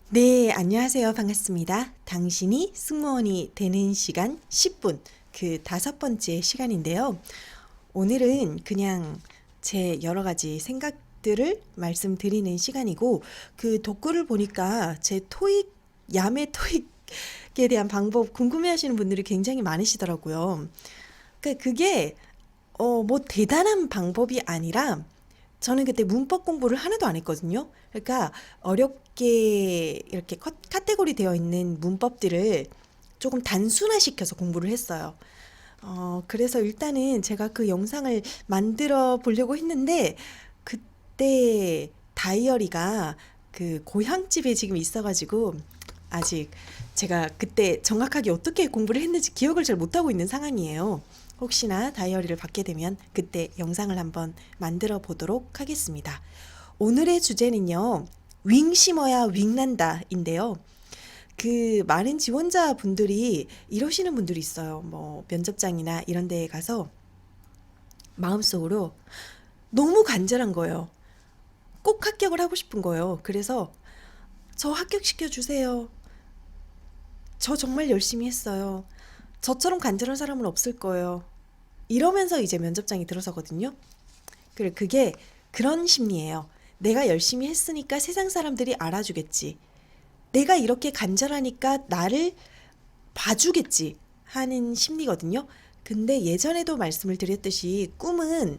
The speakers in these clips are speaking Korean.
네, 안녕하세요. 반갑습니다. 당신이 승무원이 되는 시간 10분, 그 다섯 번째 시간인데요. 오늘은 그냥 제 여러 가지 생각들을 말씀드리는 시간이고, 그 독글을 보니까 제 토익, 야매 토익에 대한 방법 궁금해 하시는 분들이 굉장히 많으시더라고요. 그러니까 그게 뭐 대단한 방법이 아니라 저는 그때 문법 공부를 하나도 안 했거든요. 그러니까 어렵게 이렇게 카테고리 되어 있는 문법들을 조금 단순화시켜서 공부를 했어요. 그래서 일단은 제가 그 영상을 만들어 보려고 했는데 그때 다이어리가 그 고향집에 지금 있어가지고 아직 제가 그때 정확하게 어떻게 공부를 했는지 기억을 잘 못하고 있는 상황이에요. 혹시나 다이어리를 받게 되면 그때 영상을 한번 만들어 보도록 하겠습니다. 오늘의 주제는요, 윙 심어야 윙 난다인데요. 그 많은 지원자분들이 이러시는 분들이 있어요. 뭐 면접장이나 이런 데에 가서 마음속으로 너무 간절한 거예요. 꼭 합격을 하고 싶은 거예요. 그래서 저 합격시켜 주세요. 저 정말 열심히 했어요. 저처럼 간절한 사람은 없을 거예요. 이러면서 이제 면접장이 들어서거든요. 그래, 그게 그런 심리예요. 내가 열심히 했으니까 세상 사람들이 알아주겠지. 내가 이렇게 간절하니까 나를 봐주겠지 하는 심리거든요. 근데 예전에도 말씀을 드렸듯이 꿈은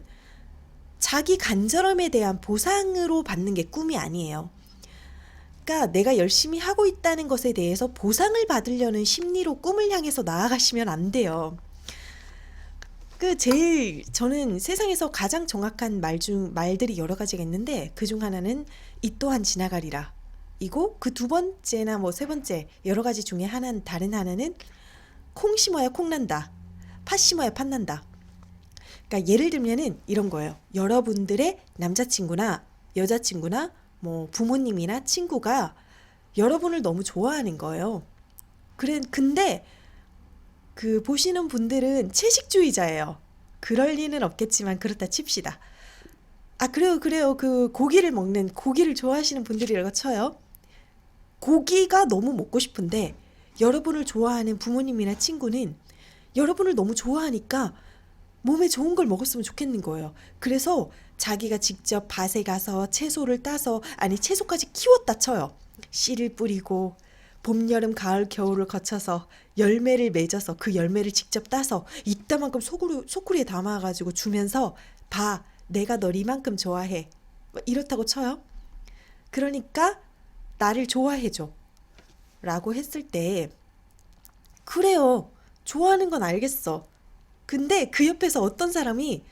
자기 간절함에 대한 보상으로 받는 게 꿈이 아니에요. 그러니까 내가 열심히 하고 있다는 것에 대해서 보상을 받으려는 심리로 꿈을 향해서 나아가시면 안 돼요. 그 제일 저는 세상에서 가장 정확한 말들이 여러 가지가 있는데 그중 하나는 이 또한 지나가리라. 이고 그 두 번째나 뭐 세 번째 여러 가지 중에 하나는 다른 하나는 콩 심어야 콩 난다. 팥 심어야 팥 난다. 그러니까 예를 들면은 이런 거예요. 여러분들의 남자친구나 여자친구나 뭐 부모님이나 친구가 여러분을 너무 좋아하는 거예요. 그래 근데 그 보시는 분들은 채식주의자예요. 그럴 리는 없겠지만 그렇다 칩시다. 아, 그래요, 그래요. 그 고기를 좋아하시는 분들이라고 쳐요. 고기가 너무 먹고 싶은데 여러분을 좋아하는 부모님이나 친구는 여러분을 너무 좋아하니까 몸에 좋은 걸 먹었으면 좋겠는 거예요. 그래서 자기가 직접 밭에 가서 채소를 따서, 아니, 채소까지 키웠다 쳐요. 씨를 뿌리고, 봄, 여름, 가을, 겨울을 거쳐서 열매를 맺어서 그 열매를 직접 따서 이따만큼 소쿠리에 담아가지고 주면서, 봐, 내가 널 이만큼 좋아해. 뭐 이렇다고 쳐요. 그러니까 나를 좋아해줘. 라고 했을 때, 그래요. 좋아하는 건 알겠어. 근데 그 옆에서 어떤 사람이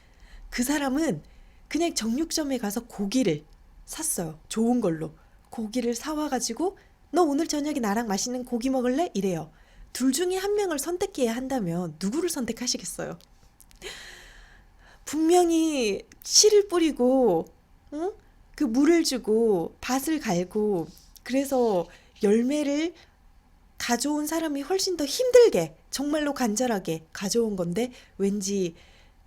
그 사람은 그냥 정육점에 가서 고기를 샀어요. 좋은 걸로. 고기를 사와가지고 너 오늘 저녁에 나랑 맛있는 고기 먹을래? 이래요. 둘 중에 한 명을 선택해야 한다면 누구를 선택하시겠어요? 분명히 씨를 뿌리고 응? 그 물을 주고 밭을 갈고 그래서 열매를 가져온 사람이 훨씬 더 힘들게 정말로 간절하게 가져온 건데 왠지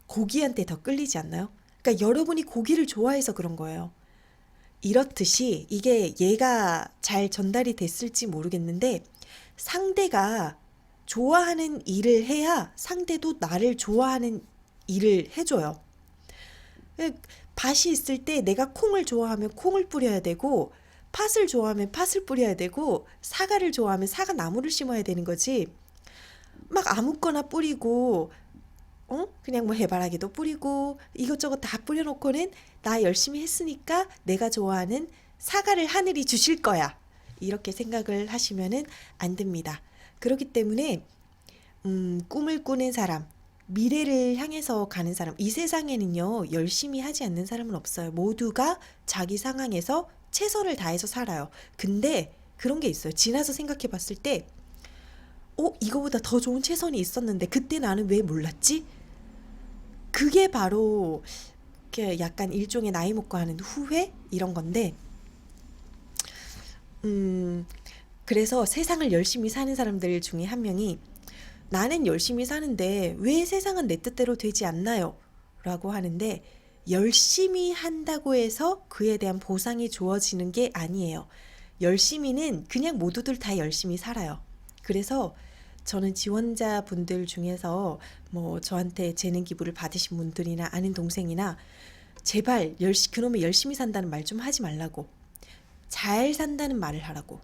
고기한테 더 끌리지 않나요? 그러니까 여러분이 고기를 좋아해서 그런 거예요. 이렇듯이 이게 얘가 잘 전달이 됐을지 모르겠는데 상대가 좋아하는 일을 해야 상대도 나를 좋아하는 일을 해줘요. 밭이 있을 때 내가 콩을 좋아하면 콩을 뿌려야 되고 팥을 좋아하면 팥을 뿌려야 되고 사과를 좋아하면 사과 나무를 심어야 되는 거지. 막 아무거나 뿌리고 그냥 뭐 해바라기도 뿌리고 이것저것 다 뿌려놓고는 나 열심히 했으니까 내가 좋아하는 사과를 하늘이 주실 거야. 이렇게 생각을 하시면은 안 됩니다. 그렇기 때문에 꿈을 꾸는 사람, 미래를 향해서 가는 사람, 이 세상에는요, 열심히 하지 않는 사람은 없어요. 모두가 자기 상황에서 최선을 다해서 살아요. 근데 그런 게 있어요. 지나서 생각해 봤을 때, 이거보다 더 좋은 최선이 있었는데, 그때 나는 왜 몰랐지? 그게 바로 약간 일종의 나이 먹고 하는 후회? 이런 건데, 음, 그래서 세상을 열심히 사는 사람들 중에 한 명이 나는 열심히 사는데 왜 세상은 내 뜻대로 되지 않나요? 라고 하는데 열심히 한다고 해서 그에 대한 보상이 주어지는 게 아니에요. 열심히는 그냥 모두들 다 열심히 살아요. 그래서 저는 지원자분들 중에서 뭐 저한테 재능 기부를 받으신 분들이나 아는 동생이나 제발 그놈의 열심히 산다는 말 좀 하지 말라고, 잘 산다는 말을 하라고.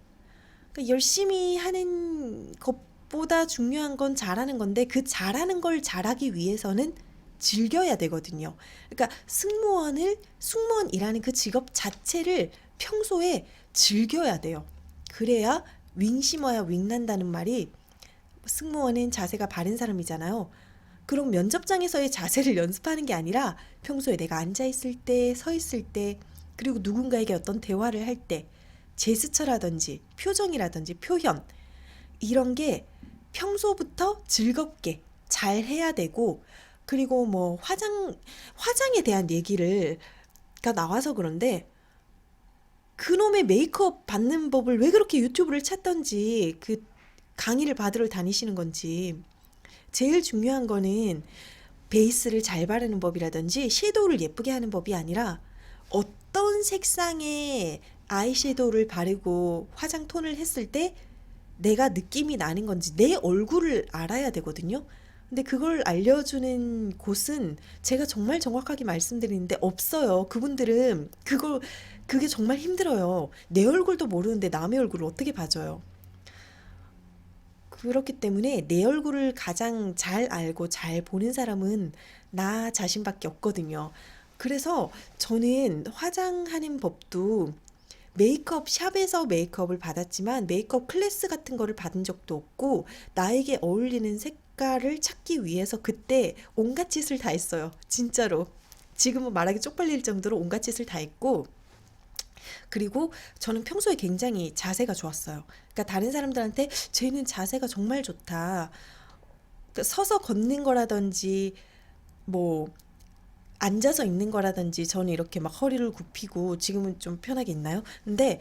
그러니까 열심히 하는 것보다 중요한 건 잘하는 건데, 그 잘하는 걸 잘하기 위해서는 즐겨야 되거든요. 그러니까 승무원이라는 그 직업 자체를 평소에 즐겨야 돼요. 그래야 윙 심어야 윙 난다는 말이, 승무원은 자세가 바른 사람이잖아요. 그럼 면접장에서의 자세를 연습하는 게 아니라 평소에 내가 앉아 있을 때, 서 있을 때, 그리고 누군가에게 어떤 대화를 할 때 제스처라든지 표정이라든지 표현, 이런 게 평소부터 즐겁게 잘 해야 되고, 그리고 뭐 화장에 대한 얘기를 가 나와서 그런데, 그놈의 메이크업 받는 법을 왜 그렇게 유튜브를 찾던지, 그 강의를 받으러 다니시는 건지. 제일 중요한 거는 베이스를 잘 바르는 법이라든지 섀도우를 예쁘게 하는 법이 아니라, 어떤 색상의 아이섀도우를 바르고 화장 톤을 했을 때 내가 느낌이 나는 건지 내 얼굴을 알아야 되거든요. 근데 그걸 알려주는 곳은 제가 정말 정확하게 말씀드리는데 없어요. 그분들은 그게 정말 힘들어요. 내 얼굴도 모르는데 남의 얼굴을 어떻게 봐줘요. 그렇기 때문에 내 얼굴을 가장 잘 알고 잘 보는 사람은 나 자신밖에 없거든요. 그래서 저는 화장하는 법도 메이크업 샵에서 메이크업을 받았지만 메이크업 클래스 같은 거를 받은 적도 없고, 나에게 어울리는 색깔을 찾기 위해서 그때 온갖 짓을 다 했어요. 진짜로. 지금은 말하기 쪽팔릴 정도로 온갖 짓을 다 했고, 그리고 저는 평소에 굉장히 자세가 좋았어요. 그러니까 다른 사람들한테 쟤는 자세가 정말 좋다, 그러니까 서서 걷는 거라든지 뭐 앉아서 있는 거라든지, 저는 이렇게 막 허리를 굽히고, 지금은 좀 편하게 있나요? 근데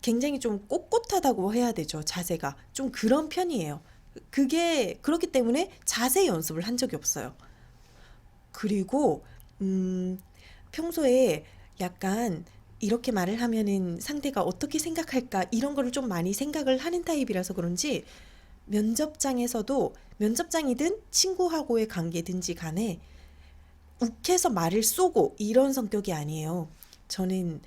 굉장히 좀 꼿꼿하다고 해야 되죠. 자세가 좀 그런 편이에요. 그게 그렇기 때문에 자세 연습을 한 적이 없어요. 그리고 평소에 약간 이렇게 말을 하면은 상대가 어떻게 생각할까, 이런 거를 좀 많이 생각을 하는 타입이라서 그런지, 면접장에서도, 면접장이든 친구하고의 관계든지 간에 욱해서 말을 쏘고 이런 성격이 아니에요. 저는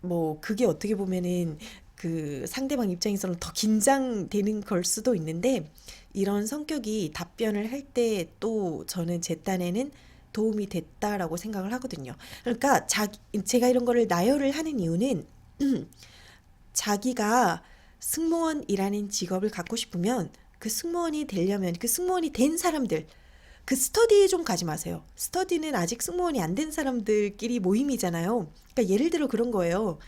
뭐 그게 어떻게 보면은 그 상대방 입장에서는 더 긴장되는 걸 수도 있는데, 이런 성격이 답변을 할 때 또 저는 제 딴에는 도움이 됐다라고 생각을 하거든요. 그러니까 제가 이런 거를 나열을 하는 이유는 자기가 승무원이라는 직업을 갖고 싶으면, 그 승무원이 되려면 그 승무원이 된 사람들, 그 스터디 좀 가지 마세요. 스터디는 아직 승무원이 안 된 사람들끼리 모임이잖아요. 그러니까 예를 들어 그런 거예요.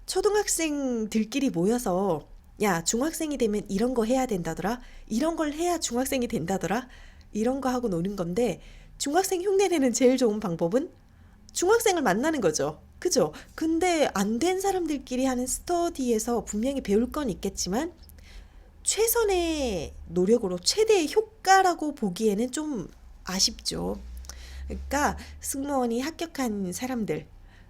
초등학생들끼리 모여서, 야, 중학생이 되면 이런 거 해야 된다더라, 이런 걸 해야 중학생이 된다더라, 이런 거 하고 노는 건데, 중학생 흉내내는 제일 좋은 방법은 중학생을 만나는 거죠. 그죠? 근데 안 된 사람들끼리 하는 스터디에서 분명히 배울 건 있겠지만, 최선의 노력으로 최대의 효과라고 보기에는 좀 아쉽죠. 그러니까 승무원이 합격한 사람들,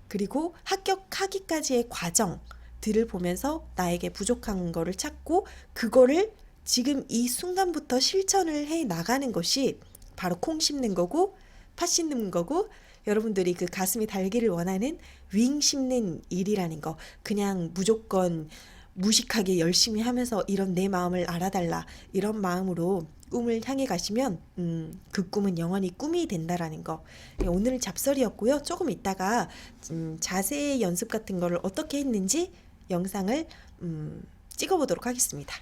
그리고 합격하기까지의 과정들을 보면서 나에게 부족한 거를 찾고, 그거를 지금 이 순간부터 실천을 해 나가는 것이 바로 콩 심는 거고 팥 심는 거고, 여러분들이 그 가슴이 달기를 원하는 윙 심는 일이라는 거, 그냥 무조건 무식하게 열심히 하면서 이런 내 마음을 알아달라, 이런 마음으로 꿈을 향해 가시면 그 꿈은 영원히 꿈이 된다라는 거. 오늘은 잡설이었고요. 조금 이따가 자세 연습 같은 거를 어떻게 했는지 영상을 찍어보도록 하겠습니다.